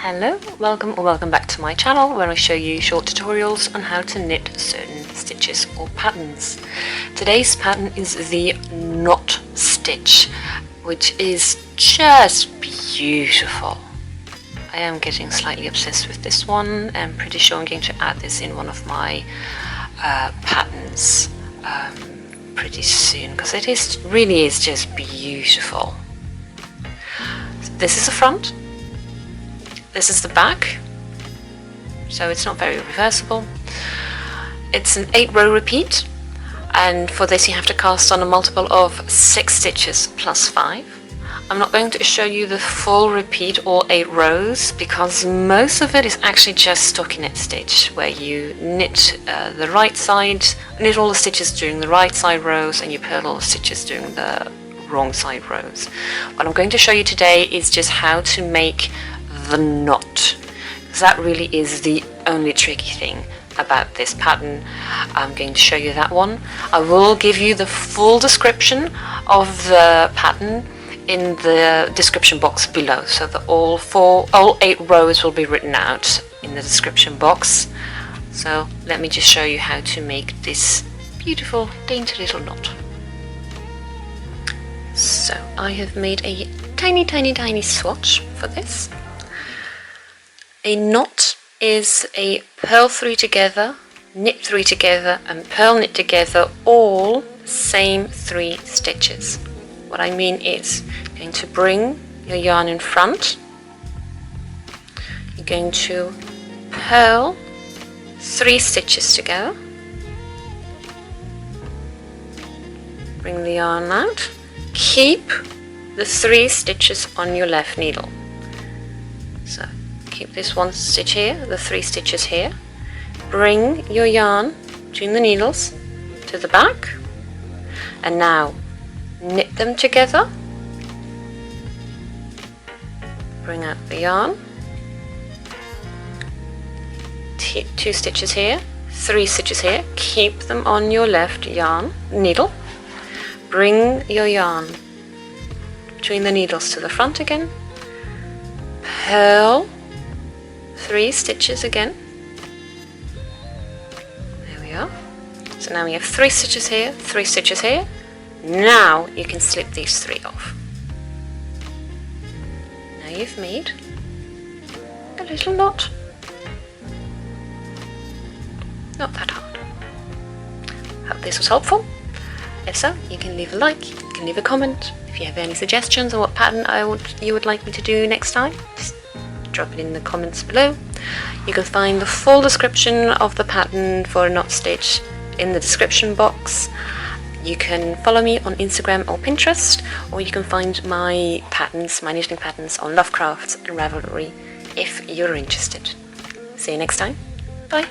Hello, welcome or welcome back to my channel where I show you short tutorials on how to knit certain stitches or patterns. Today's pattern is the knot stitch, which is just beautiful. I am getting slightly obsessed with this one. I'm pretty sure I'm going to add this in one of my patterns pretty soon because it really is just beautiful. So this is the front. This is the back, so it's not very reversible. It's an 8-row repeat, and for this you have to cast on a multiple of 6 stitches plus 5. I'm not going to show you the full repeat, all 8 rows, because most of it is actually just stockinette stitch, where you knit the right side, knit all the stitches during the right side rows, and you purl all the stitches during the wrong side rows. What I'm going to show you today is just how to make the knot, because that really is the only tricky thing about this pattern. I'm going to show you that one. I will give you the full description of the pattern in the description box below, so that all 8 rows will be written out in the description box. So let me just show you how to make this beautiful dainty little knot. So I have made a tiny swatch for this. A knot is a purl 3 together, knit 3 together and purl knit together, all same 3 stitches. What I mean is, you're going to bring your yarn in front, you're going to purl 3 stitches together, bring the yarn out, keep the 3 stitches on your left needle. So keep this 1 stitch here, the 3 stitches here, bring your yarn between the needles to the back, and now knit them together, bring out the yarn, 2 stitches here, 3 stitches here, keep them on your left yarn needle, bring your yarn between the needles to the front again, purl 3 stitches again. There we are. So now we have 3 stitches here, 3 stitches here. Now you can slip these 3 off. Now you've made a little knot. Not that hard. Hope this was helpful. If so, you can leave a like, you can leave a comment. If you have any suggestions on what pattern you would like me to do next time, just drop it in the comments below. You can find the full description of the pattern for a knot stitch in the description box. You can follow me on Instagram or Pinterest, or you can find my patterns, my knitting patterns on Lovecrafts and Ravelry if you're interested. See you next time. Bye.